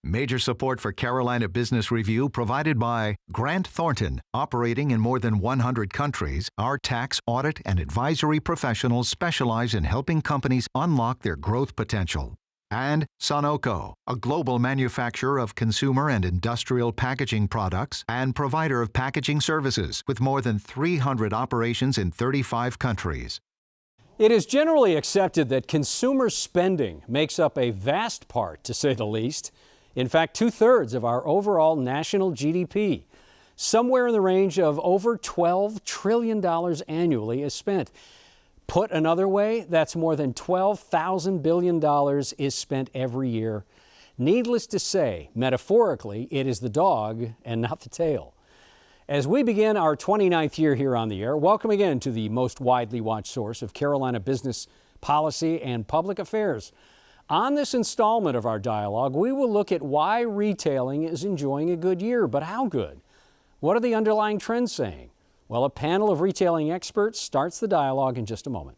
Major support for Carolina Business Review provided by Grant Thornton. Operating in more than 100 countries, our tax, audit, and advisory professionals specialize in helping companies unlock their growth potential. And Sunoco, a global manufacturer of consumer and industrial packaging products and provider of packaging services with more than 300 operations in 35 countries. It is generally accepted that consumer spending makes up a vast part, to say the least. In fact, 2/3 of our overall national GDP. Somewhere in the range of over $12 trillion annually is spent. Put another way, that's more than $12,000 billion is spent every year. Needless to say, metaphorically, it is the dog and not the tail. As we begin our 29th year here on the air, welcome again to the most widely watched source of Carolina business policy and public affairs. On this installment of our dialogue, we will look at why retailing is enjoying a good year, but how good? What are the underlying trends saying? Well, a panel of retailing experts starts the dialogue in just a moment.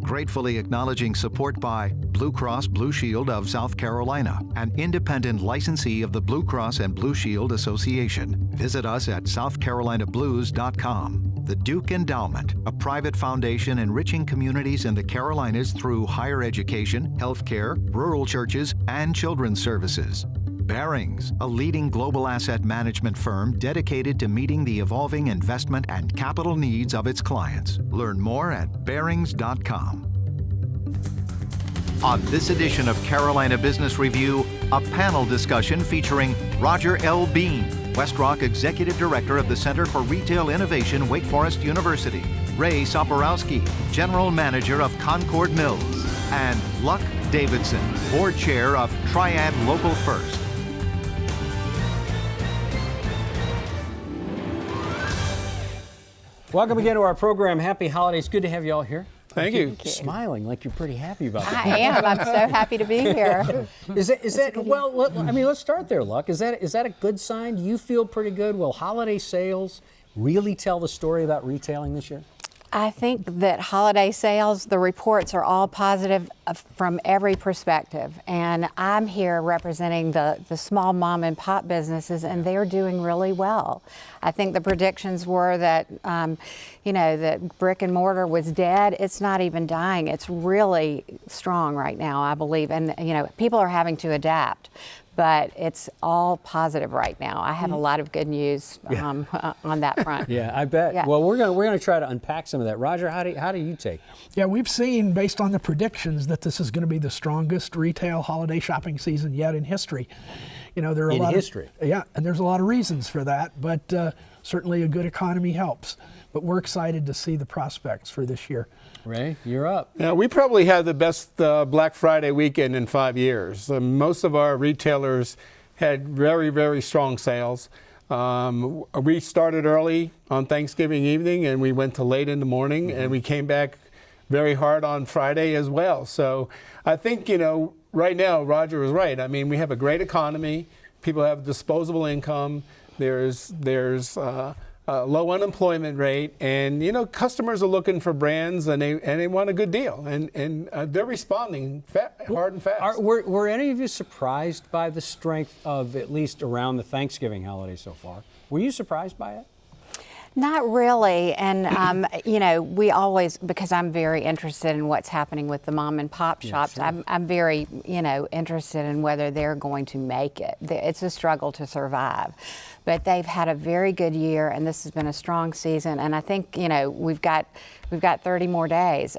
Gratefully acknowledging support by Blue Cross Blue Shield of South Carolina, an independent licensee of the Blue Cross and Blue Shield Association. Visit us at southcarolinablues.com. The Duke Endowment, a private foundation enriching communities in the Carolinas through higher education, healthcare, rural churches, and children's services. Barings, a leading global asset management firm dedicated to meeting the evolving investment and capital needs of its clients. Learn more at barings.com. On this edition of Carolina Business Review, a panel discussion featuring Roger L. Beahm, West Rock Executive Director of the Center for Retail Innovation, Wake Forest University, Ray Soporowski, General Manager of Concord Mills, and Luck Davidson, Board Chair of Triad Local First. Welcome again to our program. Happy holidays. Good to have you all here. Thank you. Smiling like you're pretty happy about that. I am. I'm so happy to be here. Is that well, let's start there, Luck. Is that a good sign? Do you feel pretty good? Will holiday sales really tell the story about retailing this year? I think that holiday sales, the reports are all positive from every perspective. And I'm here representing the small mom and pop businesses, and they're doing really well. I think the predictions were that, that brick and mortar was dead. It's not even dying. It's really strong right now, I believe. And, people are having to adapt. But it's all positive right now. I have a lot of good news on that front. Yeah, I bet. Yeah. Well, we're going to try to unpack some of that. Roger, how do you take? Yeah, we've seen, based on the predictions, that this is going to be the strongest retail holiday shopping season yet in history. There are a lot of history. Yeah, and there's a lot of reasons for that, but certainly a good economy helps. But we're excited to see the prospects for this year. Ray, you're up. Yeah, we probably had the best Black Friday weekend in 5 years. Most of our retailers had very, very strong sales. We started early on Thanksgiving evening and we went to late in the morning, and we came back very hard on Friday as well. So I think, right now, Roger was right. I mean, we have a great economy. People have disposable income. There's low unemployment rate, and customers are looking for brands, and they want a good deal, and they're responding hard and fast. Were any of you surprised by the strength of, at least around the Thanksgiving holiday so far? Were you surprised by it? Not really, and we always, because I'm very interested in what's happening with the mom and pop shops. Yes, sure. I'm very, interested in whether they're going to make it. It's a struggle to survive, but they've had a very good year, and this has been a strong season. And I think we've got 30 more days.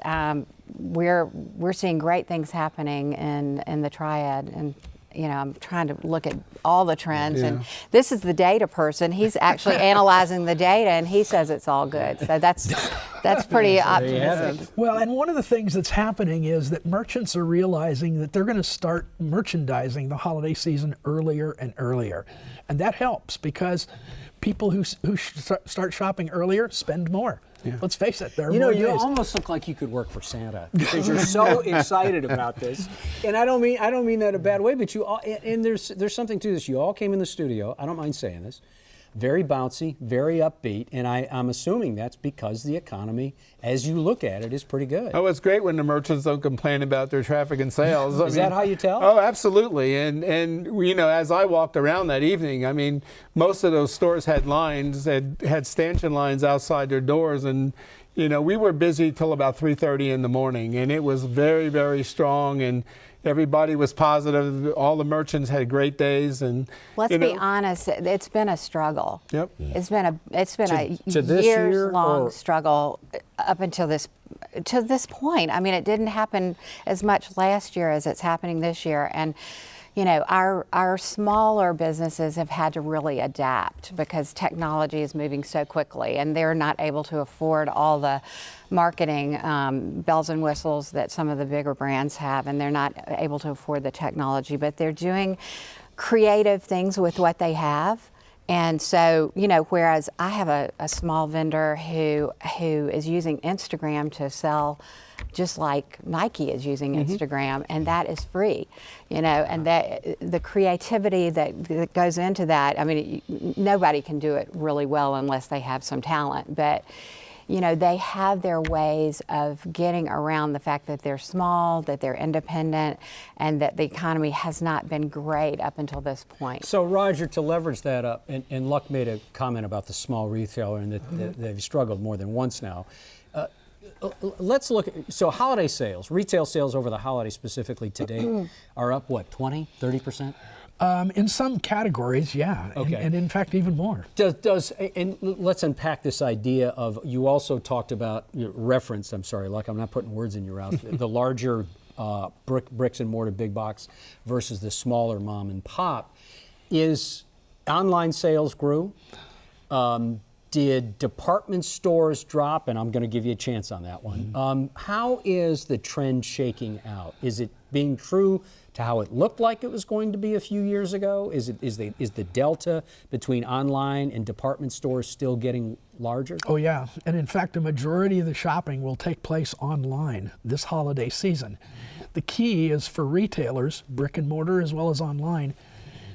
We're seeing great things happening in the Triad, and I'm trying to look at all the trends, and this is the data person. He's actually analyzing the data, and he says it's all good. So that's pretty optimistic. Well, and one of the things that's happening is that merchants are realizing that they're going to start merchandising the holiday season earlier and earlier, and that helps because people who start shopping earlier spend more. Yeah. Let's face it, there are more days. You almost look like you could work for Santa because you're so excited about this. And I don't mean that in a bad way, but there's something to this. You all came in the studio, I don't mind saying this, very bouncy, very upbeat, and I'm assuming that's because the economy, as you look at it, is pretty good. Oh, it's great when the merchants don't complain about their traffic and sales. Is that how you tell? Oh, absolutely. And you know, as I walked around that evening, I mean, most of those stores had lines, had stanchion lines outside their doors, and you know, we were busy till about 3:30 in the morning, and it was very, very strong, and everybody was positive. All the merchants had great days, and let's be honest, it's been a struggle. Yep. It's been a this years-long struggle up until to this point. I mean, it didn't happen as much last year as it's happening this year, and you know, our smaller businesses have had to really adapt because technology is moving so quickly, and they're not able to afford all the marketing bells and whistles that some of the bigger brands have, and they're not able to afford the technology, but they're doing creative things with what they have. And so, you know, whereas I have a small vendor who is using Instagram to sell, just like Nike is using Instagram, and that is free, you know, and that the creativity that goes into that, I mean, nobody can do it really well unless they have some talent, but you know, they have their ways of getting around the fact that they're small, that they're independent, and that the economy has not been great up until this point. So, Roger, to leverage that up, and Luck made a comment about the small retailer and that they've struggled more than once now. Let's look at, so holiday sales, retail sales over the holiday specifically today are up, what, 20, 30%? In some categories, yeah, okay. and in fact even more. And let's unpack this idea of, you also talked about, referenced, I'm sorry, Luck, I'm not putting words in your mouth, the larger bricks and mortar big box versus the smaller mom and pop. Is online sales grew? Did department stores drop? And I'm going to give you a chance on that one. How is the trend shaking out? Is it being true to how it looked like it was going to be a few years ago? Is the delta between online and department stores still getting larger? Oh yeah, and in fact a majority of the shopping will take place online this holiday season. The key is for retailers, brick and mortar as well as online,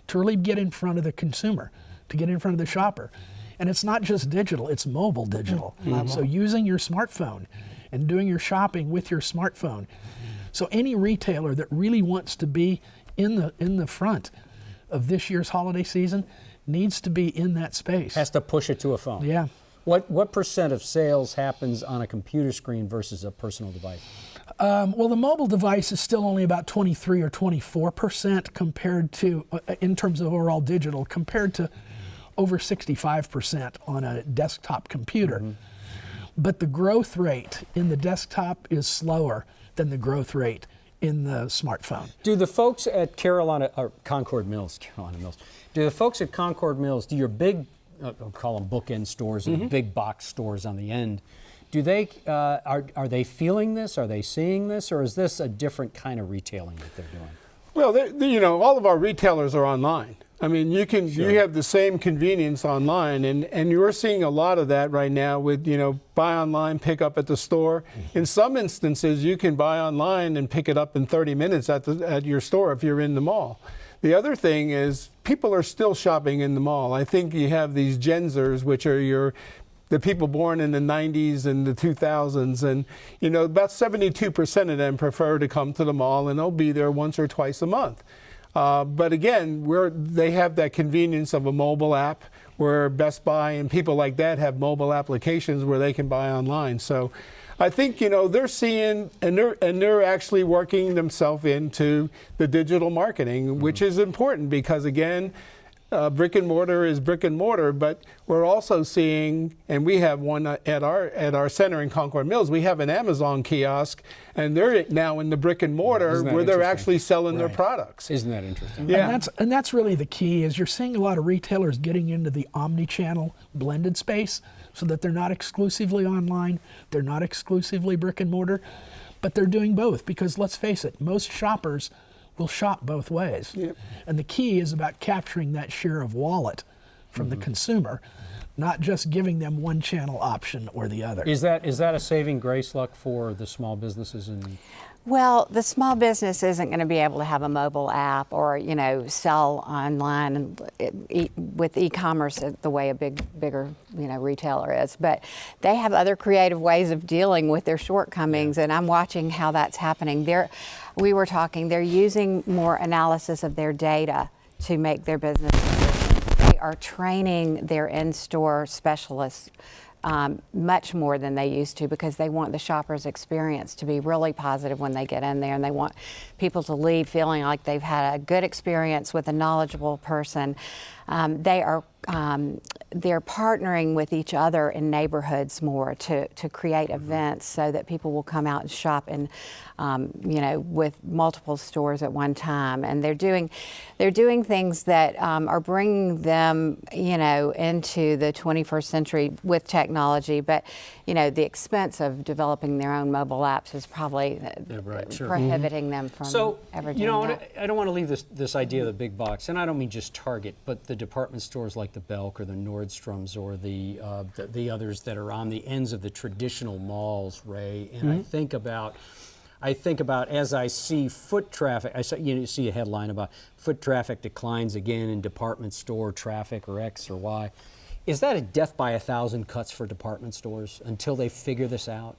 to really get in front of the consumer, to get in front of the shopper. And it's not just digital, it's mobile digital. So using your smartphone and doing your shopping with your smartphone. So any retailer that really wants to be in the front of this year's holiday season needs to be in that space. Has to push it to a phone. Yeah. What percent of sales happens on a computer screen versus a personal device? Well, the mobile device is still only about 23 or 24% compared to, in terms of overall digital, compared to over 65% on a desktop computer. But the growth rate in the desktop is slower than the growth rate in the smartphone. Do the folks at Concord Mills, do the folks at Concord Mills, do your big, I'll call them bookend stores and big box stores on the end, do they, are they feeling this? Are they seeing this? Or is this a different kind of retailing that they're doing? Well, you know, all of our retailers are online. I mean, you have the same convenience online, and you're seeing a lot of that right now with, you know, buy online, pick up at the store. In some instances, you can buy online and pick it up in 30 minutes at your store if you're in the mall. The other thing is people are still shopping in the mall. I think you have these Gen Zers, which are the people born in the 90s and the 2000s, and you know, about 72% of them prefer to come to the mall, and they'll be there once or twice a month. But again, they have that convenience of a mobile app, where Best Buy and people like that have mobile applications where they can buy online. So I think, you know, they're seeing, and they're actually working themselves into the digital marketing, which is important because, again, brick and mortar is brick and mortar, but we're also seeing, and we have one at our center in Concord Mills, we have an Amazon kiosk, and they're now in the brick and mortar where they're actually selling their products. Isn't that interesting? Yeah. And that's really the key, is you're seeing a lot of retailers getting into the omni-channel blended space, so that they're not exclusively online, they're not exclusively brick and mortar, but they're doing both, because let's face it, most shoppers will shop both ways. Yep. And the key is about capturing that share of wallet from the consumer, not just giving them one channel option or the other. Is that a saving grace, Luck, for the small businesses? Well, the small business isn't going to be able to have a mobile app or, sell online and with e-commerce the way a bigger, retailer is. But they have other creative ways of dealing with their shortcomings, and I'm watching how that's happening. They're using more analysis of their data to make their business decisions. They are training their in-store specialists much more than they used to, because they want the shopper's experience to be really positive when they get in there, and they want people to leave feeling like they've had a good experience with a knowledgeable person. They're partnering with each other in neighborhoods more to create events so that people will come out and shop in, with multiple stores at one time. And they're doing things that are bringing them, into the 21st century with technology. But, the expense of developing their own mobile apps is probably prohibiting them from ever doing that. I don't want to leave this idea of the big box, and I don't mean just Target, but the department stores like the Belk or the Nordstroms or the others that are on the ends of the traditional malls, Ray. And I think about as I see foot traffic, you see a headline about foot traffic declines again in department store traffic or X or Y. Is that a death by 1,000 cuts for department stores until they figure this out?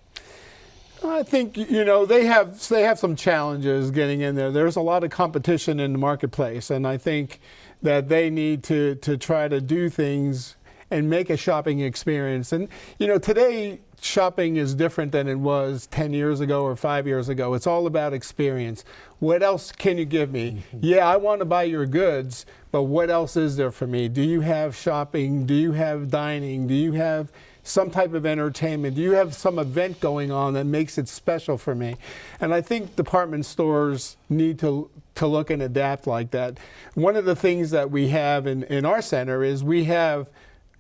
I think, they have some challenges getting in there. There's a lot of competition in the marketplace, and I think that they need to try to do things and make a shopping experience. And, today shopping is different than it was 10 years ago or 5 years ago. It's all about experience. What else can you give me? Yeah, I want to buy your goods, but what else is there for me? Do you have shopping? Do you have dining? Do you have some type of entertainment? Do you have some event going on that makes it special for me? And I think department stores need to look and adapt like that. One of the things that we have in our center is we have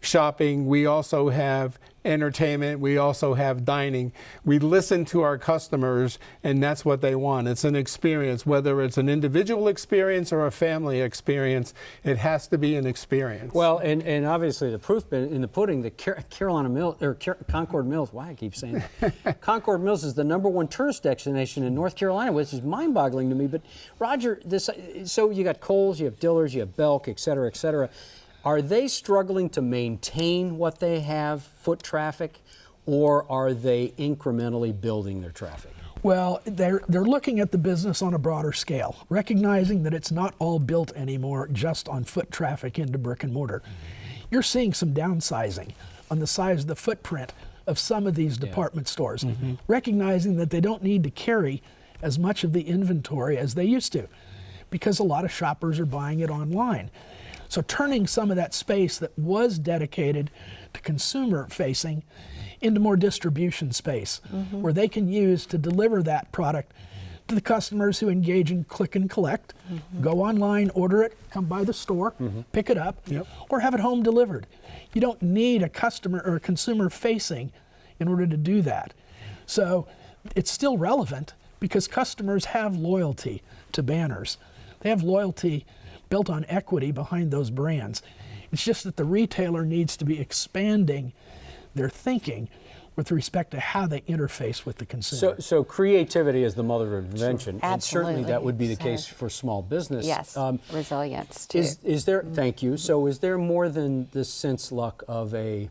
shopping, we also have entertainment, we also have dining. We listen to our customers, and that's what they want. It's an experience, whether it's an individual experience or a family experience. It has to be an experience. Well, and obviously the proof in the pudding, the Concord Mills. Why I keep saying that. Concord Mills is the #1 tourist destination in North Carolina, which is mind-boggling to me. But Roger, so you got Kohl's, you have Dillard's, you have Belk, et cetera, et cetera. Are they struggling to maintain what they have, foot traffic, or are they incrementally building their traffic? Well, they're looking at the business on a broader scale, recognizing that it's not all built anymore just on foot traffic into brick and mortar. You're seeing some downsizing on the size of the footprint of some of these department stores, recognizing that they don't need to carry as much of the inventory as they used to, because a lot of shoppers are buying it online. So turning some of that space that was dedicated to consumer facing into more distribution space, where they can use to deliver that product to the customers who engage in click and collect, go online, order it, come by the store, pick it up, or have it home delivered. You don't need a customer or a consumer facing in order to do that. So it's still relevant because customers have loyalty to banners. They have loyalty built on equity behind those brands. It's just that the retailer needs to be expanding their thinking with respect to how they interface with the consumer. So creativity is the mother of invention, and Absolutely. certainly that would be the case for small business. Yes, resilience too. Is there? Thank you. So is there more than the sense, Luck, of a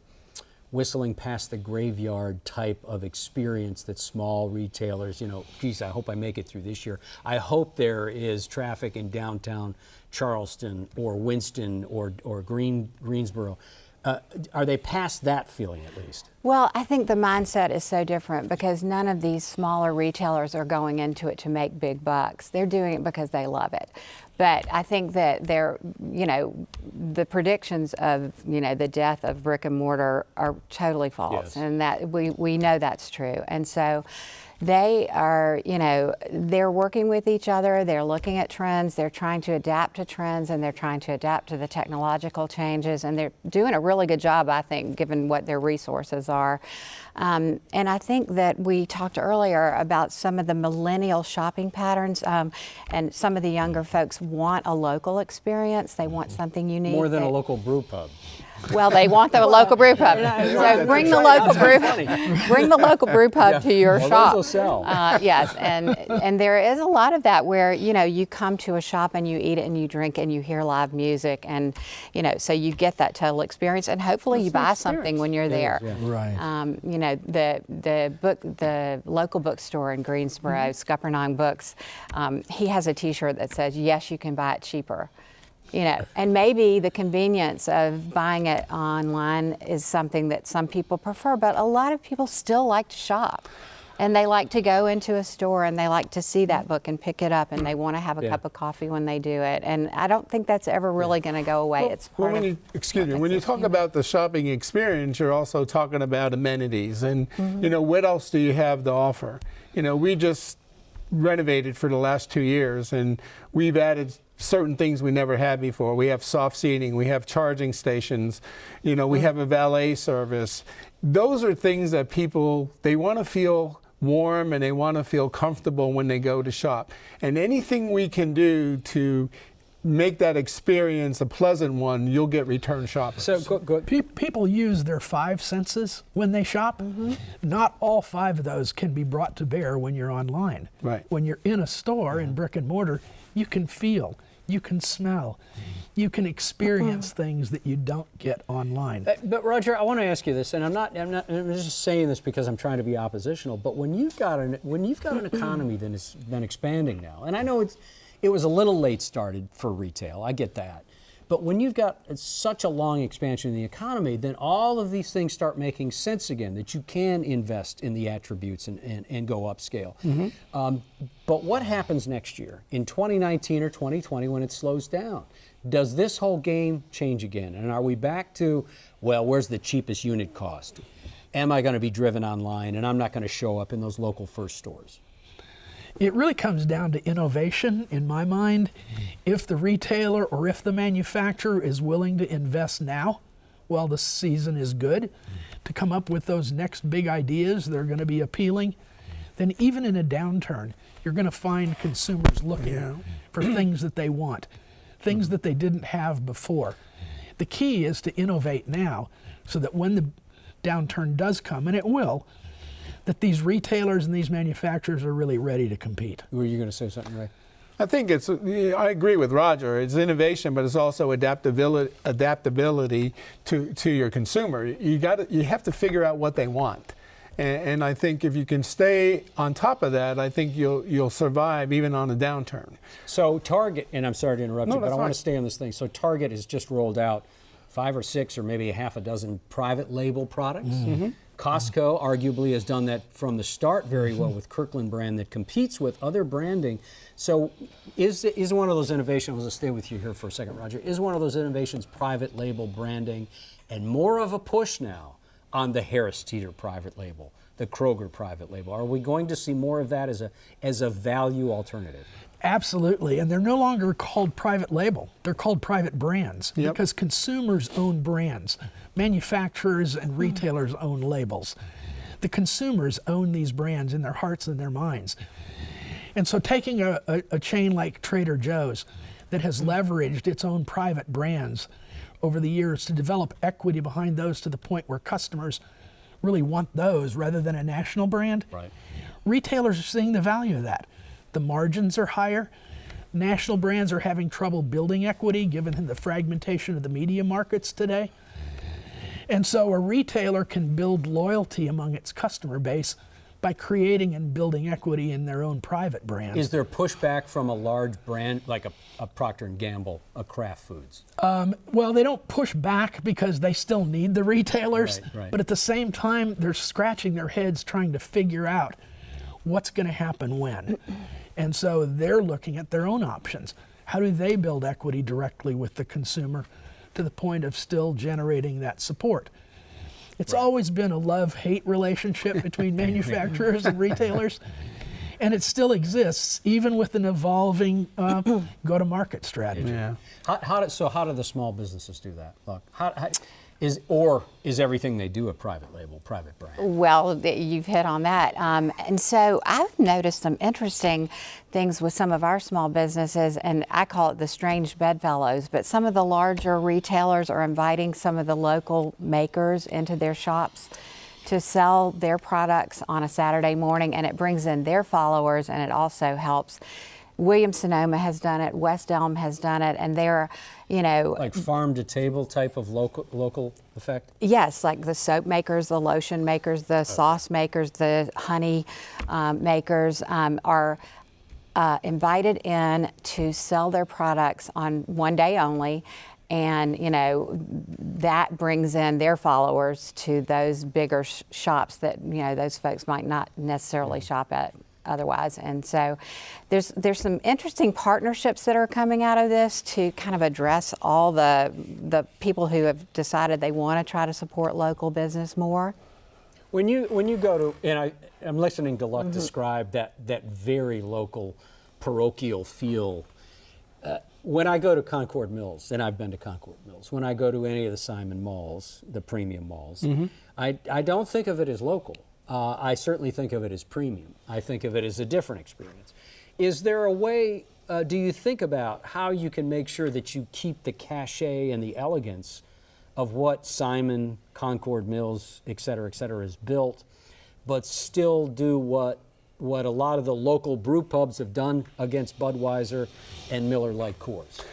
whistling past the graveyard type of experience that small retailers, geez, I hope I make it through this year. I hope there is traffic in downtown Charleston or Winston or Greensboro. Are they past that feeling at least? Well, I think the mindset is so different because none of these smaller retailers are going into it to make big bucks. They're doing it because they love it. But I think that the predictions of, the death of brick and mortar are totally false. Yes. And that we know that's true. And so they are, they're working with each other, they're looking at trends, they're trying to adapt to trends, and they're trying to adapt to the technological changes, and they're doing a really good job, I think, given what their resources are. And I think that we talked earlier about some of the millennial shopping patterns, and some of the younger folks want a local experience. They want something unique. More than a local brew pub. Well, they want the local brew pub. So bring the local brew pub to your shop. Those will sell. Yes, and there is a lot of that where, you know, you come to a shop and you eat it and you drink and you hear live music, and, you know, so you get that total experience, and hopefully you buy something when you're there. Right. You know, the local bookstore in Greensboro, Scuppernong Books, he has a T-shirt that says, "Yes, you can buy it cheaper." You know, and maybe the convenience of buying it online is something that some people prefer, but a lot of people still like to shop. And they like to go into a store and they like to see that book and pick it up, and they want to have a cup of coffee when they do it. And I don't think that's ever really going to go away. It's part when you talk about the shopping experience, you're also talking about amenities. And, you know, what else do you have to offer? You know, we just renovated for the last 2 years, and we've added certain things we never had before. We have soft seating, we have charging stations, you know, we have a valet service. Those are things that people, they want to feel warm and they want to feel comfortable when they go to shop. And anything we can do to make that experience a pleasant one, you'll get return shoppers. So People use their 5 senses when they shop. Not all 5 of those can be brought to bear when you're online. Right. When you're in a store in brick and mortar, you can feel, you can smell, you can experience things that you don't get online. But Roger, I want to ask you this, and I'm just saying this because I'm trying to be oppositional. But when you've got an economy that has been expanding now, and I know it was a little late started for retail, I get that. But when you've got such a long expansion in the economy, then all of these things start making sense again, that you can invest in the attributes and go upscale. But what happens next year, in 2019 or 2020, when it slows down? Does this whole game change again? And are we back to, well, where's the cheapest unit cost? Am I going to be driven online, and I'm not going to show up in those local first stores? It really comes down to innovation, in my mind. If the retailer or if the manufacturer is willing to invest now, while the season is good, to come up with those next big ideas that are going to be appealing, then even in a downturn, you're going to find consumers looking for things that they want, things that they didn't have before. The key is to innovate now so that when the downturn does come, and it will, that these retailers and these manufacturers are really ready to compete. Were you going to say something, Ray? I think I agree with Roger. It's innovation, but it's also adaptability to your consumer. You have to figure out what they want. And I think if you can stay on top of that, I think you'll survive even on a downturn. So Target, and I'm sorry to interrupt you, but I want to stay on this thing. So Target has just rolled out 5 or 6 or maybe a half a dozen private label products. Costco arguably has done that from the start very well with Kirkland brand that competes with other branding. So is one of those innovations, I'll stay with you here for a second, Roger, is one of those innovations private label branding and more of a push now on the Harris Teeter private label, the Kroger private label? Are we going to see more of that as a value alternative? Absolutely, and they're no longer called private label. They're called private brands because consumers own brands. Manufacturers and retailers own labels. The consumers own these brands in their hearts and their minds. And so taking a chain like Trader Joe's that has leveraged its own private brands over the years to develop equity behind those to the point where customers really want those rather than a national brand, retailers are seeing the value of that. The margins are higher. National brands are having trouble building equity given the fragmentation of the media markets today. And so a retailer can build loyalty among its customer base by creating and building equity in their own private brands. Is there pushback from a large brand like a Procter & Gamble, a Kraft Foods? Well, they don't push back because they still need the retailers, Right. but at the same time, they're scratching their heads trying to figure out what's going to happen when. And so they're looking at their own options. How do they build equity directly with the consumer to the point of still generating that support? It's always been a love-hate relationship between manufacturers and retailers, and it still exists, even with an evolving go-to-market strategy. How do the small businesses do that? Look, Is everything they do a private label, private brand? Well, you've hit on that. And so I've noticed some interesting things with some of our small businesses, and I call it the strange bedfellows, but some of the larger retailers are inviting some of the local makers into their shops to sell their products on a Saturday morning, and it brings in their followers, and it also helps. Williams-Sonoma has done it, West Elm has done it, and they're, Like farm to table type of local effect? yes, like the soap makers, the lotion makers, the sauce makers, the honey makers are invited in to sell their products on one day only. And, that brings in their followers to those bigger shops that, those folks might not necessarily shop at otherwise. And so there's some interesting partnerships that are coming out of this to kind of address all the people who have decided they want to try to support local business more. When you go to, and I'm listening to Luck describe that very local parochial feel. When I go to Concord Mills, and I've been to Concord Mills, when I go to any of the Simon malls, the premium malls, I don't think of it as local. I certainly think of it as premium. I think of it as a different experience. Is there a way, do you think about how you can make sure that you keep the cachet and the elegance of what Simon, Concord Mills, et cetera, is built, but still do what a lot of the local brew pubs have done against Budweiser and Miller Lite Coors?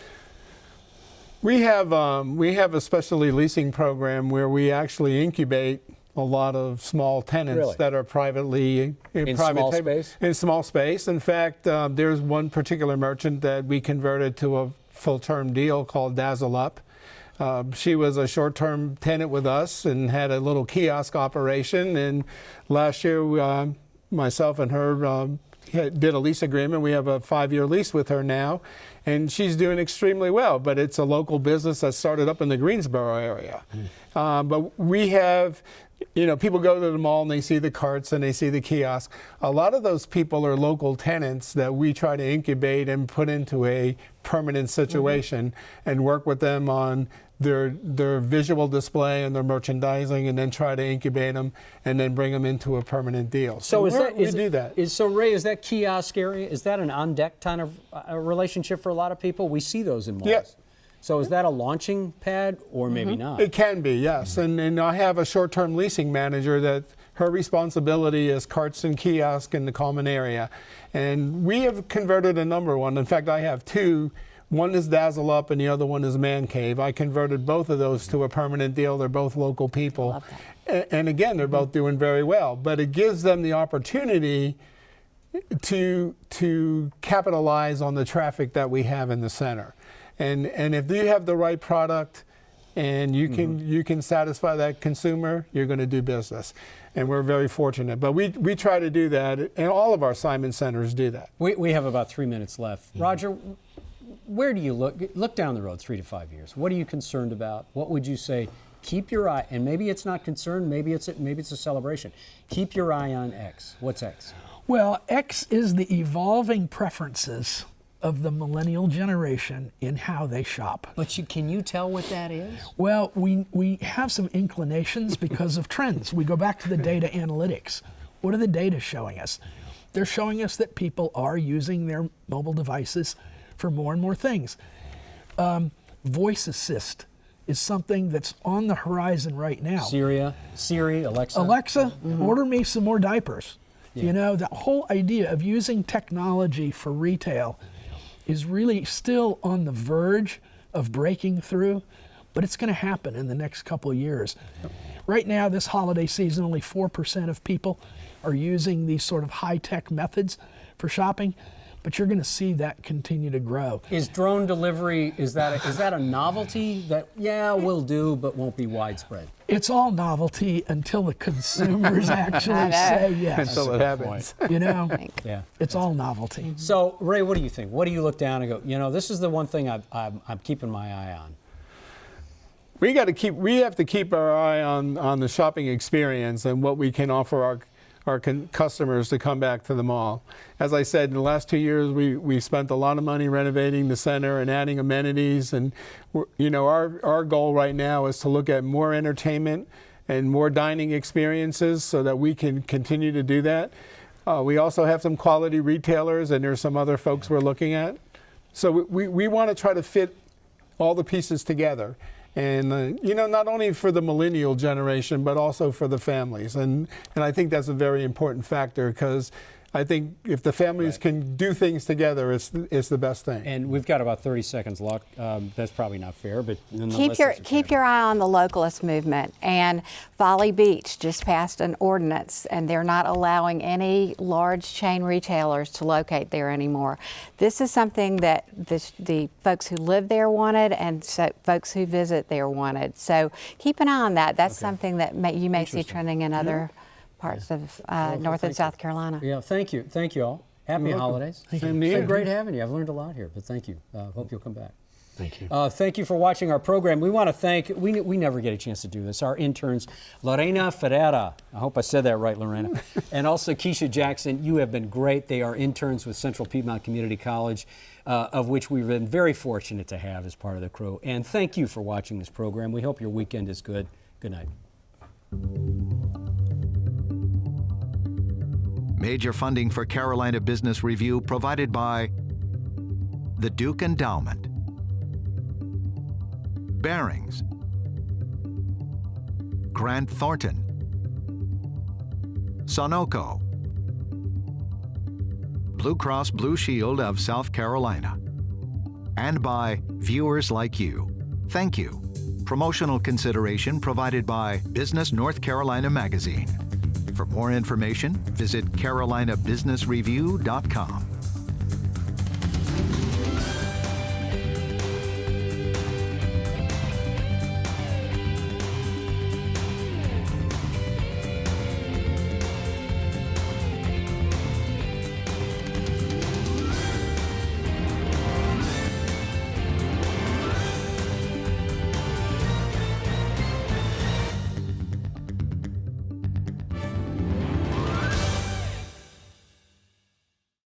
We have a specialty leasing program where we actually incubate a lot of small tenants that are privately in small space. In small space. In fact, there's one particular merchant that we converted to a full-term deal called Dazzle Up. She was a short-term tenant with us and had a little kiosk operation. And last year, myself and her did a lease agreement. We have a 5-year lease with her now, and she's doing extremely well. But it's a local business that started up in the Greensboro area. But we have, people go to the mall and they see the carts and they see the kiosk. A lot of those people are local tenants that we try to incubate and put into a permanent situation and work with them on their visual display and their merchandising, and then try to incubate them and then bring them into a permanent deal. So we do that. So Ray, is that kiosk area, is that an on-deck kind of relationship for a lot of people? We see those in malls. Yes. So is that a launching pad or maybe not? It can be, yes. And I have a short-term leasing manager that her responsibility is carts and kiosk in the common area. And we have converted a number one. In fact, I have two. One is Dazzle Up and the other one is Man Cave. I converted both of those to a permanent deal. They're both local people. And again, they're both doing very well. But it gives them the opportunity to capitalize on the traffic that we have in the center. And if you have the right product and you can satisfy that consumer, you're going to do business. And we're very fortunate. But we try to do that, and all of our Simon centers do that. We have about 3 minutes left. Roger, where do you look down the road 3 to 5 years? What are you concerned about? What would you say? Keep your eye, and maybe it's not concern, maybe it's a celebration. Keep your eye on X. What's X? Well, X is the evolving preferences of the millennial generation in how they shop. But can you tell what that is? Well, we have some inclinations because of trends. We go back to the data analytics. What are the data showing us? They're showing us that people are using their mobile devices for more and more things. Voice assist is something that's on the horizon right now. Siri, Alexa. Alexa, order me some more diapers. Yeah. The whole idea of using technology for retail is really still on the verge of breaking through, but it's going to happen in the next couple of years. Right now, this holiday season, only 4% of people are using these sort of high-tech methods for shopping, but you're going to see that continue to grow. Is drone delivery, is that a novelty that, will do, but won't be widespread? It's all novelty until the consumers actually say yes. Until it happens. It's all novelty. So, Ray, what do you think? What do you look down and go, this is the one thing I'm keeping my eye on? We have to keep our eye on the shopping experience and what we can offer our customers to come back to the mall. As I said, in the last 2 years, we spent a lot of money renovating the center and adding amenities. And our goal right now is to look at more entertainment and more dining experiences so that we can continue to do that. We also have some quality retailers, and there's some other folks we're looking at. So we want to try to fit all the pieces together. And, not only for the millennial generation, but also for the families. And I think that's a very important factor, because I think if the families can do things together, it's the best thing. And we've got about 30 seconds, Luck. That's probably not fair, but nonetheless, keep your eye on the localist movement. And Folly Beach just passed an ordinance, and they're not allowing any large chain retailers to locate there anymore. This is something that the folks who live there wanted, and so folks who visit there wanted. So keep an eye on that. That's something that you may see trending in other parts of North and South Carolina. Yeah, thank you. Thank you all. Happy holidays. Same to you. It's been great having you. I've learned a lot here, but thank you. Hope you'll come back. Thank you. Thank you for watching our program. We want to thank, we never get a chance to do this, our interns, Lorena Ferreira. I hope I said that right, Lorena. And also Keisha Jackson. You have been great. They are interns with Central Piedmont Community College, of which we've been very fortunate to have as part of the crew. And thank you for watching this program. We hope your weekend is good. Good night. Major funding for Carolina Business Review provided by the Duke Endowment, Barings, Grant Thornton, Sunoco, Blue Cross Blue Shield of South Carolina, and by viewers like you. Thank you. Promotional consideration provided by Business North Carolina Magazine. For more information, visit carolinabusinessreview.com.